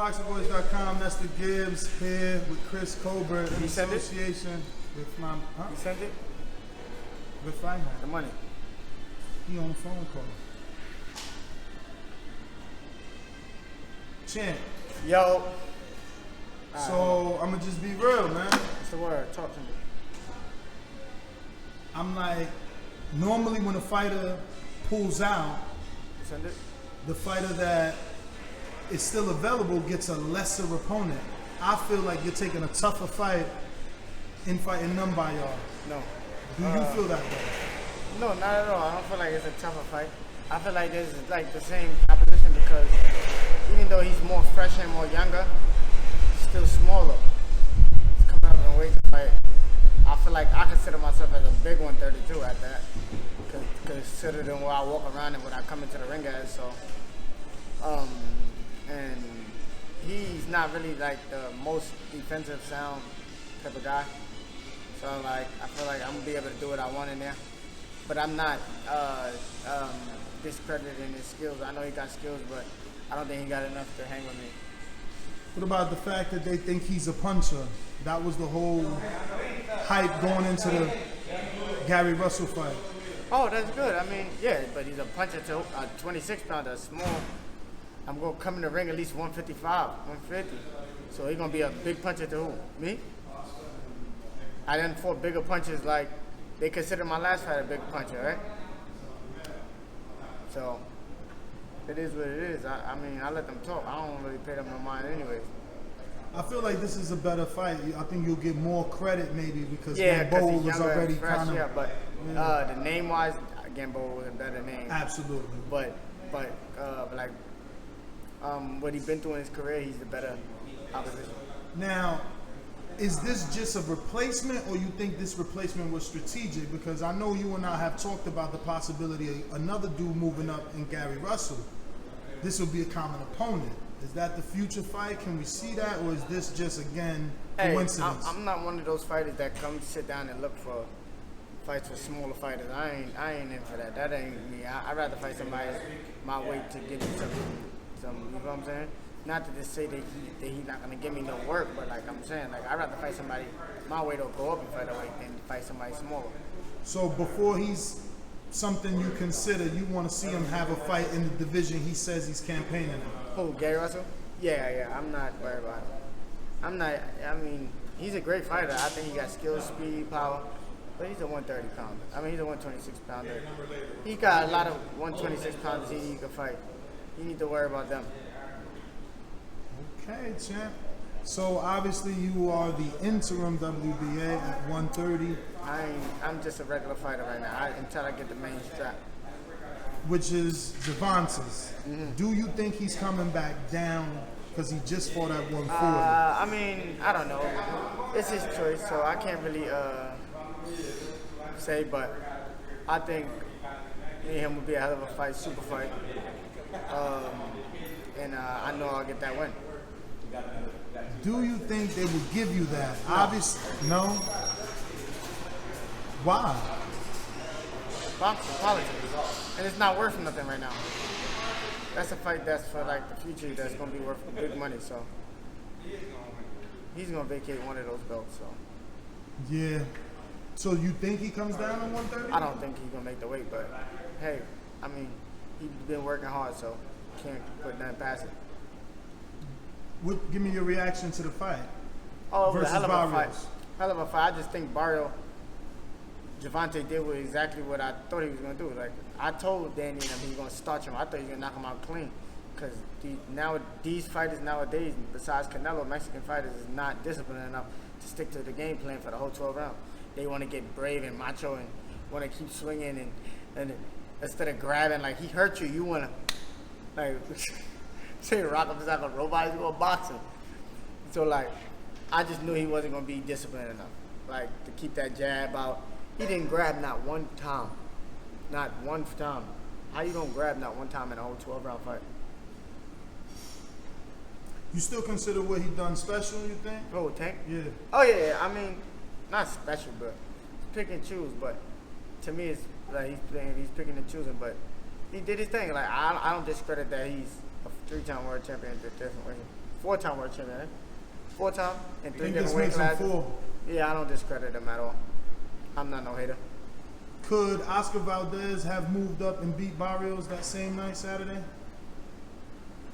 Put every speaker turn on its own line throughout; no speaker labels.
BoxingVoice.com. That's the Gibbs here with Chris Colbert in association with my.
You sent it?
With FightHype.
The money.
He on the phone call. Champ.
Yo.
So I'm gonna just be real, man.
What's the word? Talk to me.
I'm like, normally when a fighter pulls out,
Send it.
the fighter that is still available gets a lesser opponent. I feel like you're taking a tougher fight in fighting Nyambayar.
No.
Do you feel that way?
No, not at all. I don't feel like it's a tougher fight. I feel like this is like the same opposition because even though he's more fresh and more younger, he's still smaller. He's coming up in weight to fight. I feel like I consider myself as a big 132 at that, considering where I walk around and what I come into the ring as. So, and he's not really like the most defensive sound type of guy. So like, I feel like I'm gonna be able to do what I want in there. But I'm not discrediting his skills. I know he got skills, but I don't think he got enough to hang with me.
What about the fact that they think he's a puncher? That was the whole hype going into the Gary Russell fight.
Oh, that's good. I mean, yeah, but he's a puncher to a 26-pounder, small. I'm going to come in the ring at least 155, 150. So he's going to be a big puncher to who? Me? I done fought bigger punches like they consider my last fight a big puncher, right? So it is what it is. I mean, I let them talk. I don't really pay them no mind anyways.
I feel like this is a better fight. I think you'll get more credit maybe because
yeah,
Gamboa
he's
was already kind of.
Yeah, but the name-wise, Gamboa was a better name.
Absolutely.
But like what he's been through in his career, he's the better opposition.
Now, is this just a replacement, or you think this replacement was strategic? Because I know you and I have talked about the possibility of another dude moving up in Gary Russell. This would be a common opponent. Is that the future fight? Can we see that, or is this just again coincidence?
I'm not one of those fighters that come sit down and look for fights with smaller fighters. I ain't in for that. That ain't me. I'd rather fight somebody my weight to give me some. You know what I'm saying? Not to just say that he's not gonna give me no work, but like I'm saying, like I'd rather fight somebody my weight or go up and featherweight than fight somebody smaller.
So before he's something you consider, you want to see him have a fight in the division he says he's campaigning in.
Oh, Gary Russell? Yeah. I'm not worried about it. I'm not. I mean, he's a great fighter. I think he got skill, speed, power. But he's a 130 pounder. I mean, he's a 126 pounder. He got a lot of 126 pounders he can fight. You need to worry about them.
Okay, champ. So obviously you are the interim WBA at 130.
I'm just a regular fighter right now until I get the main strap.
Which is Gervonta's. Do you think he's coming back down because he just fought at 140?
I mean, I don't know. It's his choice, so I can't really say, but I think me and him will be a hell of a fight, super fight. And I know I'll get that win.
Do you think they would give you that? No. Obviously, no. Why?
Boxing, politics. And it's not worth nothing right now. That's a fight that's for like the future that's going to be worth big money, so he's going to vacate one of those belts, so.
Yeah. So you think he comes down on 130?
I don't think he's going to make the weight, but hey, I mean, he's been working hard, so can't put nothing past it.
Give me your reaction to the fight.
Oh,
versus
hell of a fight.
Barrios.
Hell of a fight. I just think Gervonta did exactly what I thought he was going to do. Like, I told Danny and him he was going to starch him. I thought he was going to knock him out clean. Because these fighters nowadays, besides Canelo, Mexican fighters is not disciplined enough to stick to the game plan for the whole 12 rounds. They want to get brave and macho and want to keep swinging. And instead of grabbing, like, he hurt you, you want to, like, say rock him like a robot, he's going to box him. So, like, I just knew he wasn't going to be disciplined enough, like, to keep that jab out. He didn't grab not one time. Not one time. How you gonna grab not one time in a whole 12-round fight?
You still consider what he done special, you think?
Oh, Tank?
Yeah.
Oh, yeah. I mean, not special, but pick and choose. But to me, it's like he's picking and choosing. But he did his thing. Like, I don't discredit that he's a 3-time world champion at different 4-time world champion. 4-time in 3
think
different
this
weight
makes him
classes.
4.
Yeah, I don't discredit him at all. I'm not no hater.
Could Oscar Valdez have moved up and beat Barrios that same night, Saturday?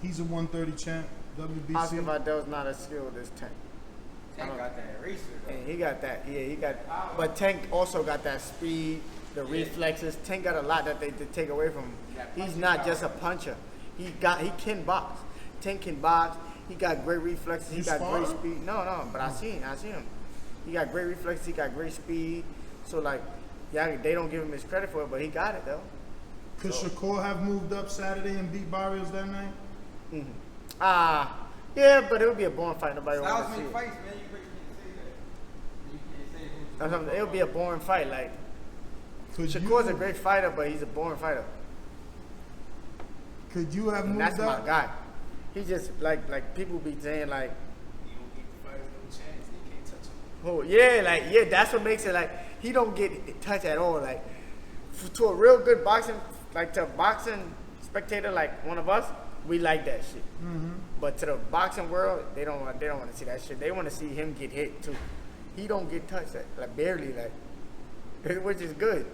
He's a 130 champ, WBC.
Oscar Valdez not as skilled as Tank.
Tank got that racer though.
And he got that. Yeah, he got. But Tank also got that speed, the reflexes. Tank got a lot that they take away from him. He's not just a puncher. He can box. Tank can box. He got great reflexes. He got great speed. No, but I seen him. He got great reflexes. He got great speed. So like, yeah, they don't give him his credit for it, but he got it though.
Could Shakur have moved up Saturday and beat Barrios that night?
Yeah, but it would be a boring fight. Nobody
Styles
wants to see
make
it.
fights, man. You can't say that. You can't say who's
That's what it would be a boring fight. Like
Could
Shakur's
you,
a great fighter, but he's a boring fighter.
Could you have
And
moved
that's
up?
my guy. He just like people be saying like,
You don't give the fighters no chance. They can't touch him.
oh yeah, that's what makes it like he don't get touched at all. Like to a real good boxing, like to a boxing spectator like one of us, we like that shit. But to the boxing world, they don't want to see that shit. They want to see him get hit too. He don't get touched like barely, like which is good.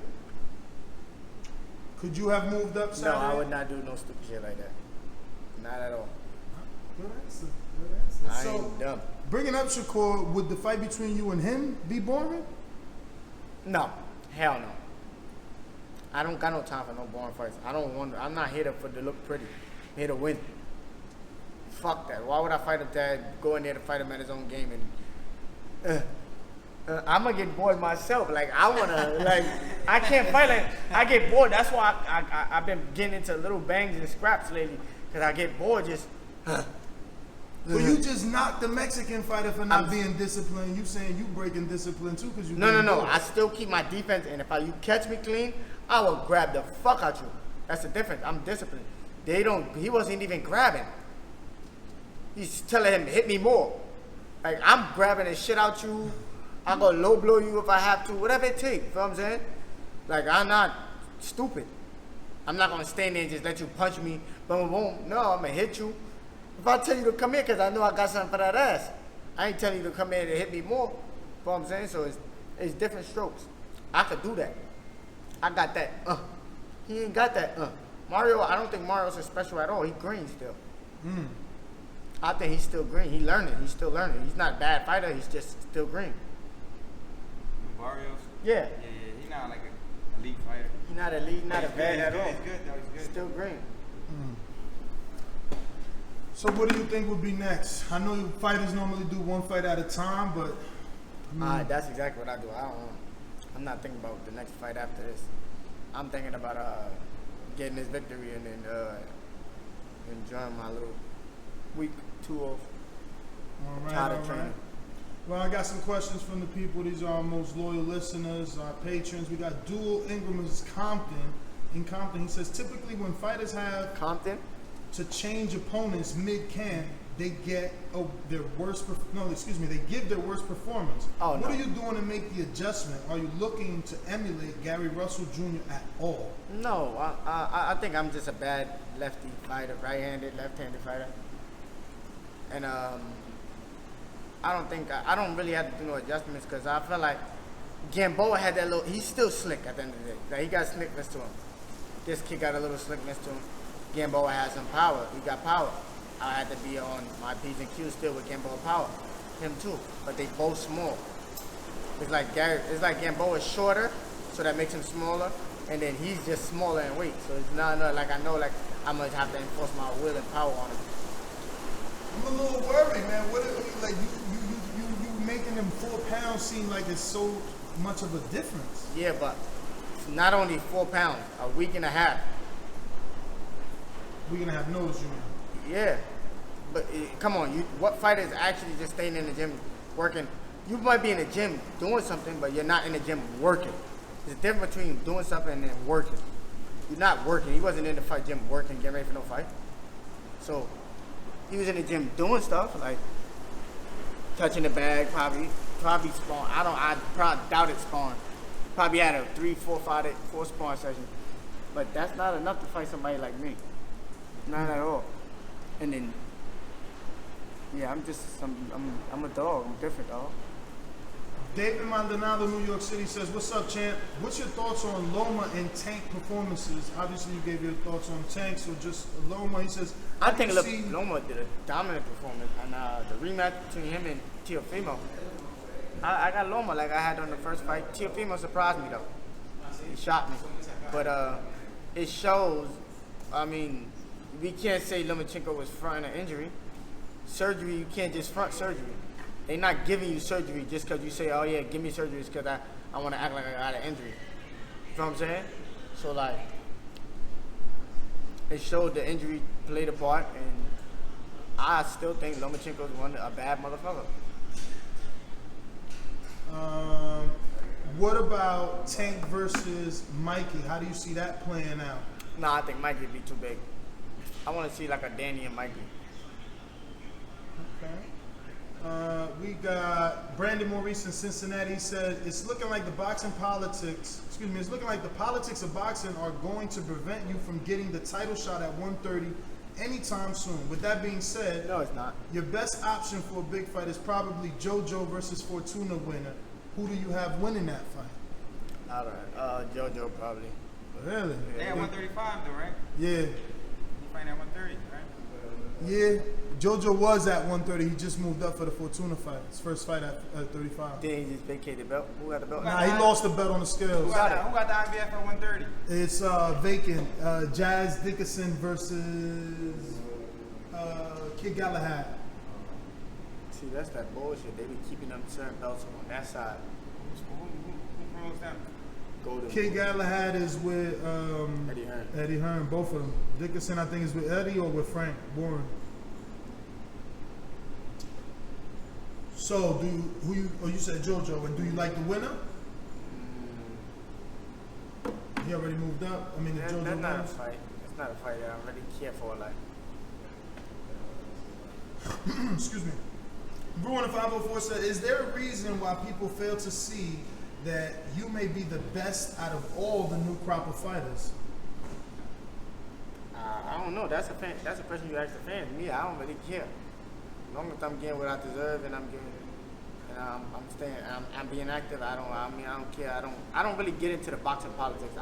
Could you have moved up
No,
Saturday?
I would not do no stupid shit like that. Not at all.
Good answer. Good answer.
I
So,
ain't dumb.
bringing up Shakur, would the fight between you and him be boring?
No, hell no. I don't got no time for no boring fights. I'm not here to look pretty. I'm here to win. Fuck that. Why would I fight him that go in there to fight him at his own game and I'm gonna get bored myself. Like I wanna like I can't fight like I get bored. That's why I've been getting into little bangs and scraps lately because I get bored just.
Well, you just knocked the Mexican fighter for not being disciplined. You saying you breaking discipline too because you.
No. I still keep my defense, and if you catch me clean, I will grab the fuck out you. That's the difference. I'm disciplined. They don't. He wasn't even grabbing. He's telling him hit me more. Like I'm grabbing the shit out you. I'm gonna low blow you if I have to. Whatever it takes. You know what I'm saying? Like I'm not stupid. I'm not gonna stand there and just let you punch me. Boom, boom. No, I'm gonna hit you. If I tell you to come here because I know I got something for that ass, I ain't telling you to come here and hit me more. You know what I'm saying? So it's different strokes. I could do that. I got that. He ain't got that. Mario, I don't think Mario's special at all. He green still. I think he's still green. He's still learning. He's not a bad fighter. He's just still green.
Barrios?
Yeah.
Yeah. He's not like an elite fighter.
He's not elite, not a bad at all.
He's good though. He's good.
Still green.
So what do you think would be next? I know you fighters normally do one fight at a time, but
That's exactly what I do. I don't know. I'm not thinking about the next fight after this. I'm thinking about getting this victory and then enjoying my little week 2 of
all right,
tired
all
of
right.
training.
Well, I got some questions from the people. These are our most loyal listeners, our patrons. We got Dual Ingram is Compton. In Compton, he says typically when fighters have
Compton?
to change opponents mid-camp, they get their worst. They give their worst performance.
Oh,
what
no.
are you doing to make the adjustment? Are you looking to emulate Gary Russell Jr. at all?
No, I think I'm just a bad lefty fighter, right-handed, left-handed fighter, and I don't really have to do no adjustments because I feel like Gamboa had that little. He's still slick at the end of the day. Like he got slickness to him. This kid got a little slickness to him. Gamboa has some power. He got power. I had to be on my P's and Q's still with Gamboa power. Him too, but they both small. It's like Gamboa is shorter, so that makes him smaller, and then he's just smaller in weight. So it's not like I know like I'm gonna have to enforce my will and power on him.
I'm a little worried, man. What like you making them 4 pounds seem like it's so much of a difference?
Yeah, but it's not only 4 pounds, a week and a half.
We're gonna have nose, you mean?
Yeah, but come on, what fighter is actually just staying in the gym working? You might be in the gym doing something, but you're not in the gym working. There's a difference between doing something and then working. You're not working. He wasn't in the gym working, getting ready for no fight. So he was in the gym doing stuff like touching the bag, probably spawn. I probably doubt it spawn. Probably had a 3, 4, 5, 4 spawn session, but that's not enough to fight somebody like me. Not at all. And then Yeah, I'm a dog. I'm different, dog.
David Maldonado, New York City says, "What's up, champ? What's your thoughts on Loma and Tank performances? Obviously, you gave your thoughts on Tank, so just Loma." He says,
I think
you see-
Loma did a dominant performance, and the rematch between him and Teofimo. I got Loma like I had on the first fight. Teofimo surprised me though. He shot me, but it shows. I mean, we can't say Lomachenko was fronting an injury. Surgery, you can't just front surgery. They're not giving you surgery just because you say, "Oh yeah, give me surgery," because I want to act like I got an injury. You know what I'm saying? So like, it showed the injury played a part, and I still think Lomachenko's a bad motherfucker.
What about Tank versus Mikey? How do you see that playing out?
Nah, I think Mikey would be too big. I want to see like a Danny and Mikey.
Okay. We got Brandon Maurice in Cincinnati. He said, it's looking like the politics of boxing are going to prevent you from getting the title shot at 130 anytime soon. With that being said,
No, it's not.
your best option for a big fight is probably JoJo versus Fortuna winner. Who do you have winning that fight?
I don't know. JoJo probably.
Really?
They at 135 though, right?
Yeah.
You fighting at 130, right?
Yeah. JoJo was at 130. He just moved up for the Fortuna fight. His first fight at 35.
Then he just vacated the belt. Who got the belt?
Nah, he lost the belt on the scales.
Who got the IBF at 130?
It's vacant. Jazz Dickinson versus Kid Galahad.
See, that's that bullshit. They be keeping them certain belts on that side.
Who rules them?
Golden.
Kid Galahad is with
Eddie Hearn.
Eddie Hearn, both of them. Dickinson, I think, is with Eddie or with Frank Warren. So, you said JoJo, and do you like the winner? He already moved up. I mean, the JoJo
That's not a
wins.
fight. It's not a fight that I really care for. Like,
Excuse me. Bruin 504 said, is there a reason why people fail to see that you may be the best out of all the new crop of fighters?
I don't know. That's a question you ask the fans. Me, I don't really care. As long as I'm getting what I deserve and I'm being active. I don't care. I don't really get into the boxing politics.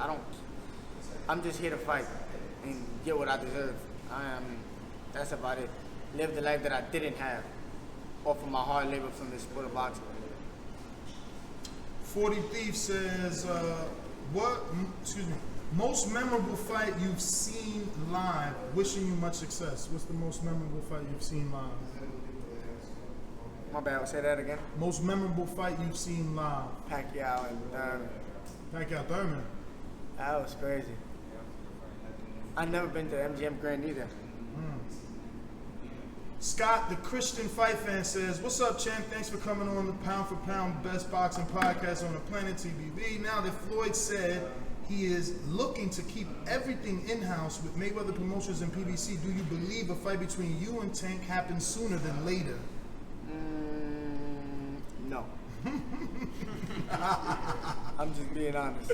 I'm just here to fight and get what I deserve. That's about it. Live the life that I didn't have off of my hard labor from the sport of boxing.
40 Thief says, most memorable fight you've seen live? Wishing you much success. What's the most memorable fight you've seen live?
My bad. Say that again.
Most memorable fight you've seen live?
Pacquiao and Thurman.
Pacquiao Thurman.
That was crazy. I've never been to MGM Grand either.
Scott, the Christian fight fan, says, what's up, champ? Thanks for coming on the Pound for Pound Best Boxing Podcast on the Planet TBV. Now that Floyd said he is looking to keep everything in-house with Mayweather Promotions and PBC, do you believe a fight between you and Tank happens sooner than later?
No. I'm just being honest.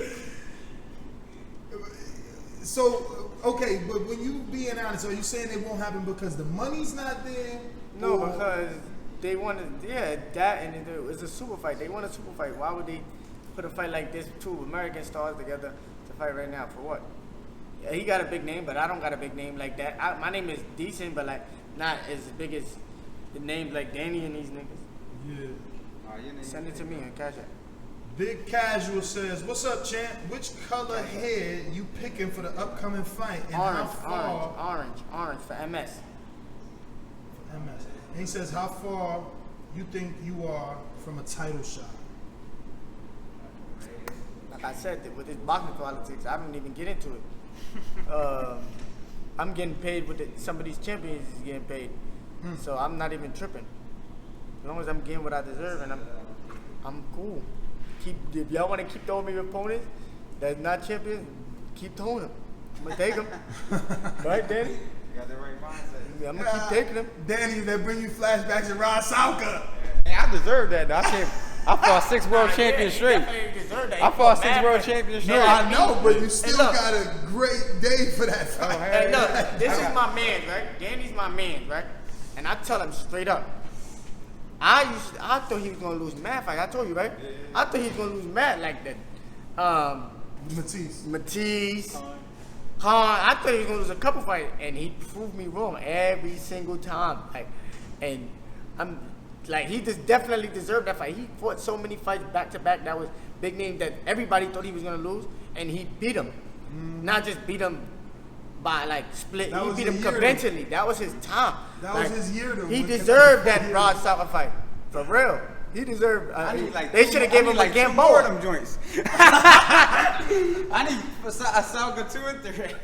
So, okay, but when you being honest, are you saying it won't happen because the money's not there?
No,
or-
because they wanted, that and it's a super fight. They want a super fight. Why would they put a fight like this, two American stars together to fight right now? For what? Yeah, he got a big name, but I don't got a big name like that. My name is decent, but like not as big as the names like Danny and these niggas.
Yeah.
Send it to me and cash it.
Big Casual says, what's up, champ? Which color hair you picking for the upcoming fight? And how far?
Orange for MS.
MS. And he says, how far you think you are from a title shot?
Like I said, with this boxing politics, I don't even get into it. I'm getting paid with some of these champions is getting paid. So I'm not even tripping. As long as I'm getting what I deserve and I'm cool. If y'all want to keep throwing me opponents that's not champions, keep throwing them. I'm going to take them. Right, Danny?
You got the right mindset.
I'm going to keep taking them.
Danny, that bring you flashbacks to Ron Salka.
Hey, I deserve that. I fought 6 world champions straight. I fought 6 world champions straight.
No, I know, but you still
look.
got a great day for that fight.
Hey, look, this is my man, right? Danny's my man, right? And I tell him straight up. I thought he was gonna lose mad fight. I told you, right? I thought he was gonna lose mad like that. Matisse. Khan. I thought he was gonna lose a couple fights, and he proved me wrong every single time. Like, and I'm like, he just definitely deserved that fight. He fought so many fights back to back that was big name that everybody thought he was gonna lose, and he beat him. Not just beat him by like split. He beat him conventionally. That was his time.
That was his year, though.
He deserved that Rod Stopper fight for real. He deserved. They should have gave him like Gamboa.
Them joints. I need a Salga 2 and 3.